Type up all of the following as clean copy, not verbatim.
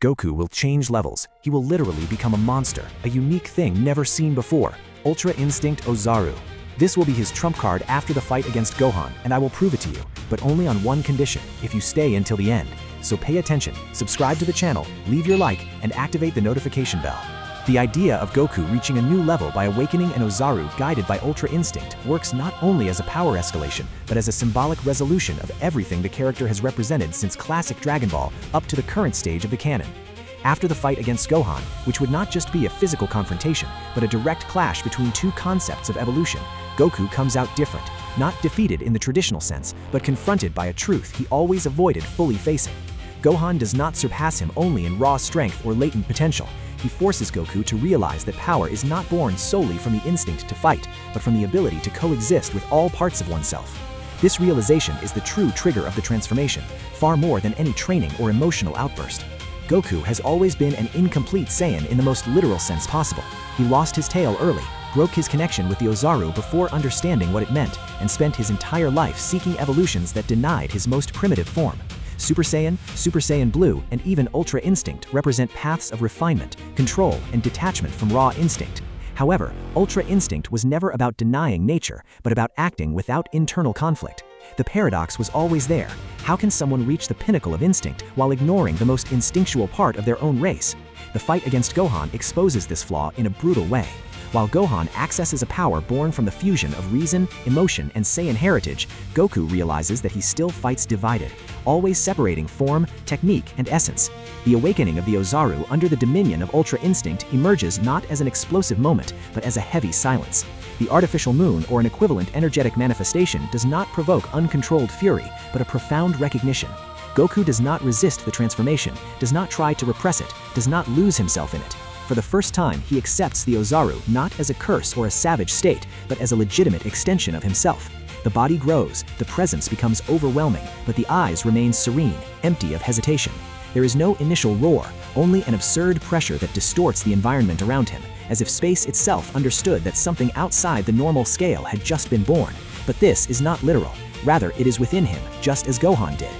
Goku will change levels. He will literally become a monster, a unique thing never seen before. Ultra Instinct Ozaru. This will be his trump card after the fight against Gohan, and I will prove it to you, but only on one condition, if you stay until the end. So pay attention, subscribe to the channel, leave your like, and activate the notification bell. The idea of Goku reaching a new level by awakening an Ozaru guided by Ultra Instinct works not only as a power escalation, but as a symbolic resolution of everything the character has represented since classic Dragon Ball up to the current stage of the canon. After the fight against Gohan, which would not just be a physical confrontation, but a direct clash between two concepts of evolution, Goku comes out different, not defeated in the traditional sense, but confronted by a truth he always avoided fully facing. Gohan does not surpass him only in raw strength or latent potential. He forces Goku to realize that power is not born solely from the instinct to fight, but from the ability to coexist with all parts of oneself. This realization is the true trigger of the transformation, far more than any training or emotional outburst. Goku has always been an incomplete Saiyan in the most literal sense possible. He lost his tail early, broke his connection with the Ozaru before understanding what it meant, and spent his entire life seeking evolutions that denied his most primitive form. Super Saiyan Blue, and even Ultra Instinct represent paths of refinement, control, and detachment from raw instinct. However, Ultra Instinct was never about denying nature, but about acting without internal conflict. The paradox was always there. How can someone reach the pinnacle of instinct while ignoring the most instinctual part of their own race? The fight against Gohan exposes this flaw in a brutal way. While Gohan accesses a power born from the fusion of reason, emotion, and Saiyan heritage, Goku realizes that he still fights divided, always separating form, technique, and essence. The awakening of the Ozaru under the dominion of Ultra Instinct emerges not as an explosive moment, but as a heavy silence. The artificial moon or an equivalent energetic manifestation does not provoke uncontrolled fury, but a profound recognition. Goku does not resist the transformation, does not try to repress it, does not lose himself in it. For the first time, he accepts the Ozaru not as a curse or a savage state, but as a legitimate extension of himself. The body grows, the presence becomes overwhelming, but the eyes remain serene, empty of hesitation. There is no initial roar, only an absurd pressure that distorts the environment around him, as if space itself understood that something outside the normal scale had just been born. But this is not literal. Rather, it is within him, just as Gohan did.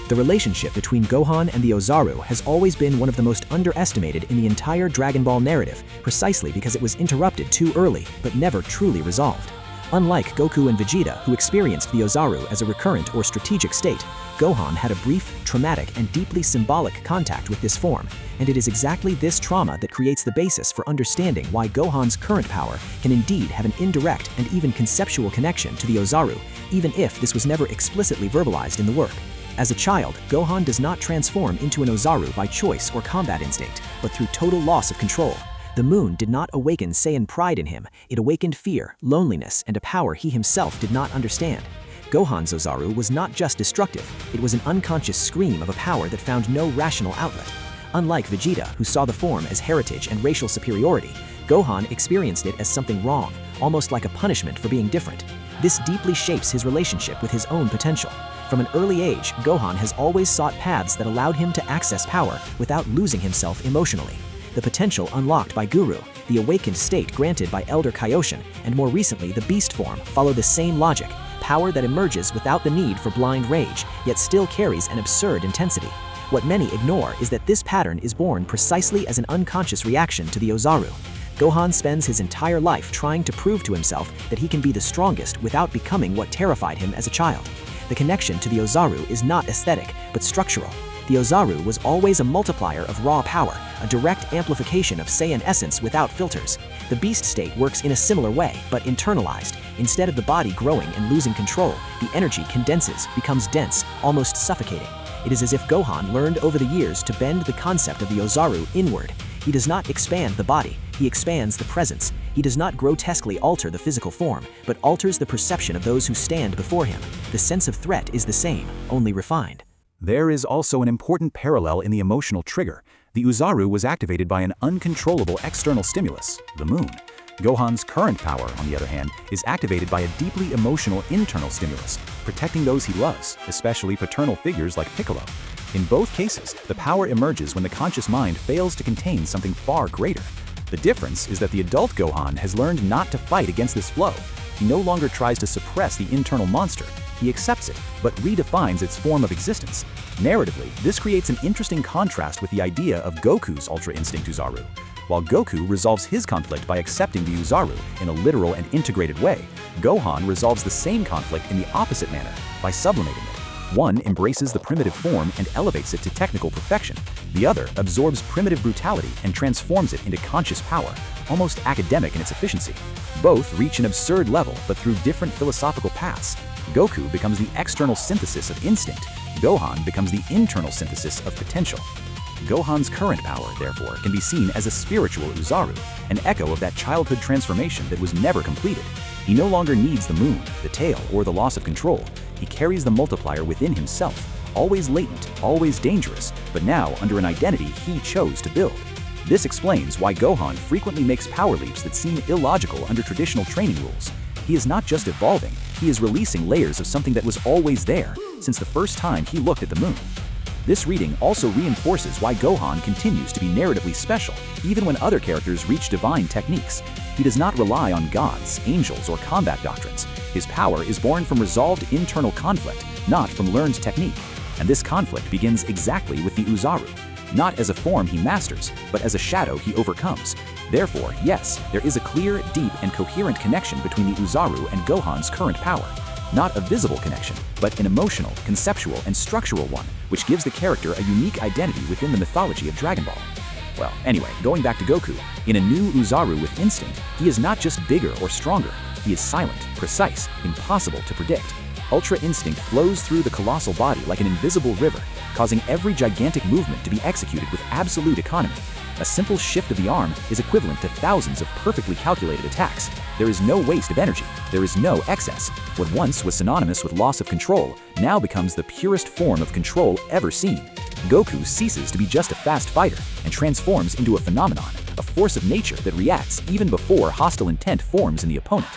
The relationship between Gohan and the Ozaru has always been one of the most underestimated in the entire Dragon Ball narrative, precisely because it was interrupted too early, but never truly resolved. Unlike Goku and Vegeta, who experienced the Ozaru as a recurrent or strategic state, Gohan had a brief, traumatic, and deeply symbolic contact with this form, and it is exactly this trauma that creates the basis for understanding why Gohan's current power can indeed have an indirect and even conceptual connection to the Ozaru, even if this was never explicitly verbalized in the work. As a child, Gohan does not transform into an Ozaru by choice or combat instinct, but through total loss of control. The moon did not awaken Saiyan pride in him, it awakened fear, loneliness, and a power he himself did not understand. Gohan's Ozaru was not just destructive, it was an unconscious scream of a power that found no rational outlet. Unlike Vegeta, who saw the form as heritage and racial superiority, Gohan experienced it as something wrong, almost like a punishment for being different. This deeply shapes his relationship with his own potential. From an early age, Gohan has always sought paths that allowed him to access power without losing himself emotionally. The potential unlocked by Guru, the awakened state granted by Elder Kaioshin, and more recently the beast form follow the same logic, power that emerges without the need for blind rage, yet still carries an absurd intensity. What many ignore is that this pattern is born precisely as an unconscious reaction to the Ozaru. Gohan spends his entire life trying to prove to himself that he can be the strongest without becoming what terrified him as a child. The connection to the Ozaru is not aesthetic, but structural. The Ozaru was always a multiplier of raw power, a direct amplification of Saiyan essence without filters. The beast state works in a similar way, but internalized. Instead of the body growing and losing control, the energy condenses, becomes dense, almost suffocating. It is as if Gohan learned over the years to bend the concept of the Ozaru inward. He does not expand the body, he expands the presence. He does not grotesquely alter the physical form, but alters the perception of those who stand before him. The sense of threat is the same, only refined. There is also an important parallel in the emotional trigger. The Ozaru was activated by an uncontrollable external stimulus, the moon. Gohan's current power, on the other hand, is activated by a deeply emotional internal stimulus, protecting those he loves, especially paternal figures like Piccolo. In both cases, the power emerges when the conscious mind fails to contain something far greater. The difference is that the adult Gohan has learned not to fight against this flow. He no longer tries to suppress the internal monster. He accepts it, but redefines its form of existence. Narratively, this creates an interesting contrast with the idea of Goku's Ultra Instinct Ozaru. While Goku resolves his conflict by accepting the Ozaru in a literal and integrated way, Gohan resolves the same conflict in the opposite manner, by sublimating it. One embraces the primitive form and elevates it to technical perfection. The other absorbs primitive brutality and transforms it into conscious power, almost academic in its efficiency. Both reach an absurd level, but through different philosophical paths. Goku becomes the external synthesis of instinct. Gohan becomes the internal synthesis of potential. Gohan's current power, therefore, can be seen as a spiritual Ozaru, an echo of that childhood transformation that was never completed. He no longer needs the moon, the tail, or the loss of control. He carries the multiplier within himself, always latent, always dangerous, but now under an identity he chose to build. This explains why Gohan frequently makes power leaps that seem illogical under traditional training rules. He is not just evolving, he is releasing layers of something that was always there, since the first time he looked at the moon. This reading also reinforces why Gohan continues to be narratively special, even when other characters reach divine techniques. He does not rely on gods, angels, or combat doctrines. His power is born from resolved internal conflict, not from learned technique. And this conflict begins exactly with the Ozaru, not as a form he masters, but as a shadow he overcomes. Therefore, yes, there is a clear, deep, and coherent connection between the Ozaru and Gohan's current power. Not a visible connection, but an emotional, conceptual, and structural one, which gives the character a unique identity within the mythology of Dragon Ball. Well, anyway, going back to Goku, in a new Ozaru with instinct, he is not just bigger or stronger, he is silent, precise, impossible to predict. Ultra Instinct flows through the colossal body like an invisible river, causing every gigantic movement to be executed with absolute economy. A simple shift of the arm is equivalent to thousands of perfectly calculated attacks. There is no waste of energy, there is no excess. What once was synonymous with loss of control now becomes the purest form of control ever seen. Goku ceases to be just a fast fighter and transforms into a phenomenon, a force of nature that reacts even before hostile intent forms in the opponent.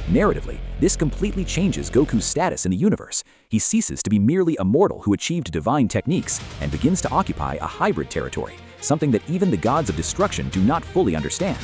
Narratively, this completely changes Goku's status in the universe. He ceases to be merely a mortal who achieved divine techniques and begins to occupy a hybrid territory, something that even the gods of destruction do not fully understand.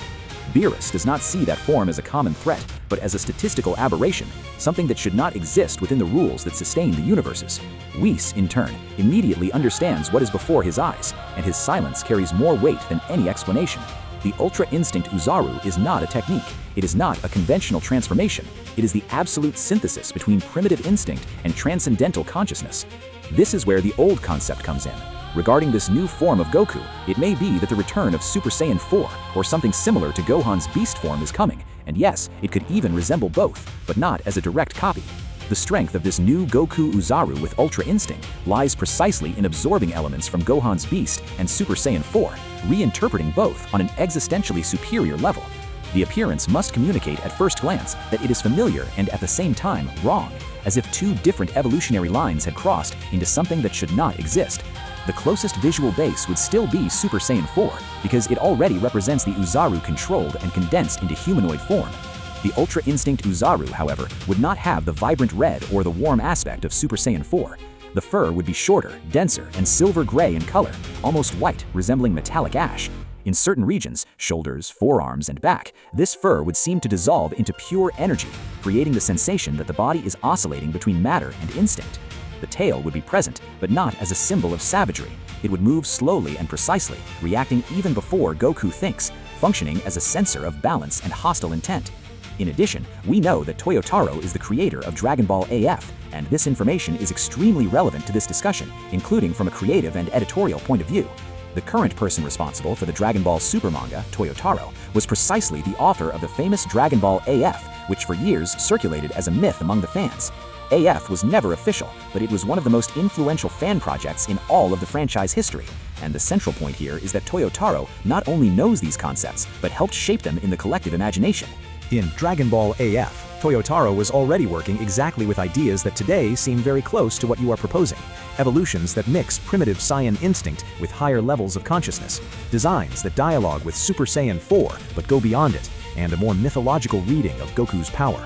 Beerus does not see that form as a common threat, but as a statistical aberration, something that should not exist within the rules that sustain the universes. Whis, in turn, immediately understands what is before his eyes, and his silence carries more weight than any explanation. The Ultra Instinct Ozaru is not a technique, it is not a conventional transformation, it is the absolute synthesis between primitive instinct and transcendental consciousness. This is where the old concept comes in. Regarding this new form of Goku, it may be that the return of Super Saiyan 4 or something similar to Gohan's beast form is coming, and yes, it could even resemble both, but not as a direct copy. The strength of this new Goku Ozaru with Ultra Instinct lies precisely in absorbing elements from Gohan's beast and Super Saiyan 4, reinterpreting both on an existentially superior level. The appearance must communicate at first glance that it is familiar and at the same time wrong, as if two different evolutionary lines had crossed into something that should not exist. The closest visual base would still be Super Saiyan 4, because it already represents the Ozaru controlled and condensed into humanoid form. The Ultra Instinct Ozaru, however, would not have the vibrant red or the warm aspect of Super Saiyan 4. The fur would be shorter, denser, and silver-gray in color, almost white, resembling metallic ash. In certain regions, shoulders, forearms, and back, this fur would seem to dissolve into pure energy, creating the sensation that the body is oscillating between matter and instinct. The tail would be present, but not as a symbol of savagery. It would move slowly and precisely, reacting even before Goku thinks, functioning as a sensor of balance and hostile intent. In addition, we know that Toyotaro is the creator of Dragon Ball AF, and this information is extremely relevant to this discussion, including from a creative and editorial point of view. The current person responsible for the Dragon Ball Super manga, Toyotaro, was precisely the author of the famous Dragon Ball AF, which for years circulated as a myth among the fans. AF was never official, but it was one of the most influential fan projects in all of the franchise history. And the central point here is that Toyotaro not only knows these concepts, but helped shape them in the collective imagination. In Dragon Ball AF, Toyotaro was already working exactly with ideas that today seem very close to what you are proposing. Evolutions that mix primitive Saiyan instinct with higher levels of consciousness. Designs that dialogue with Super Saiyan 4 but go beyond it, and a more mythological reading of Goku's power.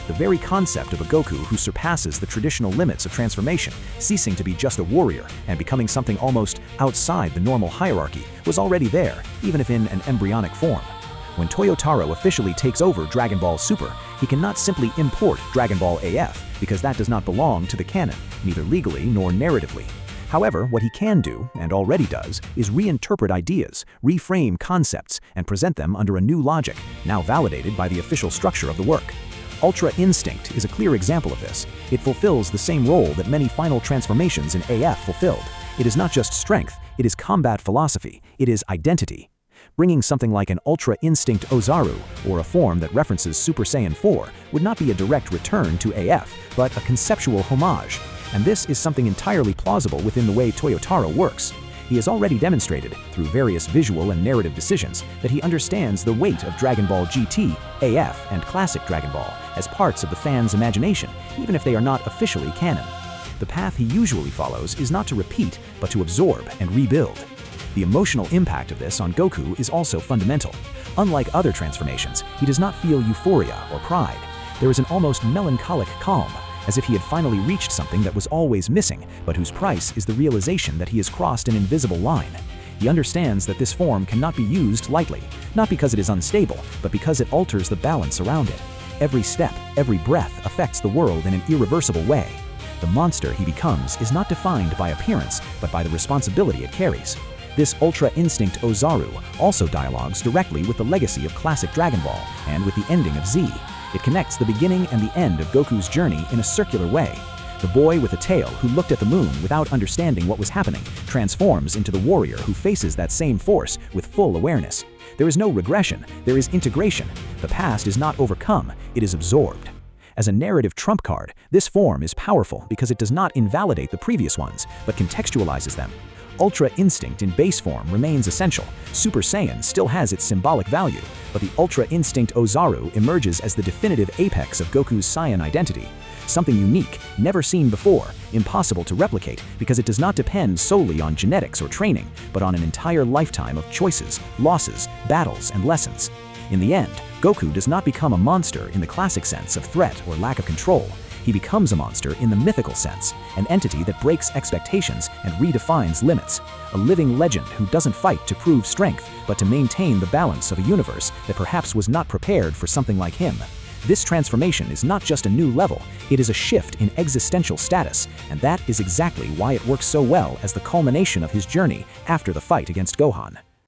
The very concept of a Goku who surpasses the traditional limits of transformation, ceasing to be just a warrior and becoming something almost outside the normal hierarchy, was already there, even if in an embryonic form. When Toyotaro officially takes over Dragon Ball Super, he cannot simply import Dragon Ball AF, because that does not belong to the canon, neither legally nor narratively. However, what he can do, and already does, is reinterpret ideas, reframe concepts, and present them under a new logic, now validated by the official structure of the work. Ultra Instinct is a clear example of this. It fulfills the same role that many final transformations in AF fulfilled. It is not just strength, it is combat philosophy, it is identity. Bringing something like an Ultra Instinct Ozaru, or a form that references Super Saiyan 4, would not be a direct return to AF, but a conceptual homage. And this is something entirely plausible within the way Toyotaro works. He has already demonstrated, through various visual and narrative decisions, that he understands the weight of Dragon Ball GT, AF, and Classic Dragon Ball as parts of the fans' imagination, even if they are not officially canon. The path he usually follows is not to repeat, but to absorb and rebuild. The emotional impact of this on Goku is also fundamental. Unlike other transformations, he does not feel euphoria or pride. There is an almost melancholic calm, as if he had finally reached something that was always missing, but whose price is the realization that he has crossed an invisible line. He understands that this form cannot be used lightly, not because it is unstable, but because it alters the balance around it. Every step, every breath affects the world in an irreversible way. The monster he becomes is not defined by appearance, but by the responsibility it carries. This Ultra Instinct Ozaru also dialogues directly with the legacy of classic Dragon Ball and with the ending of Z. It connects the beginning and the end of Goku's journey in a circular way. The boy with a tail who looked at the moon without understanding what was happening transforms into the warrior who faces that same force with full awareness. There is no regression, there is integration. The past is not overcome, it is absorbed. As a narrative trump card, this form is powerful because it does not invalidate the previous ones, but contextualizes them. Ultra Instinct in base form remains essential. Super Saiyan still has its symbolic value, but the Ultra Instinct Ozaru emerges as the definitive apex of Goku's Saiyan identity. Something unique, never seen before, impossible to replicate because it does not depend solely on genetics or training, but on an entire lifetime of choices, losses, battles, and lessons. In the end, Goku does not become a monster in the classic sense of threat or lack of control. He becomes a monster in the mythical sense, an entity that breaks expectations and redefines limits, a living legend who doesn't fight to prove strength, but to maintain the balance of a universe that perhaps was not prepared for something like him. This transformation is not just a new level, it is a shift in existential status, and that is exactly why it works so well as the culmination of his journey after the fight against Gohan.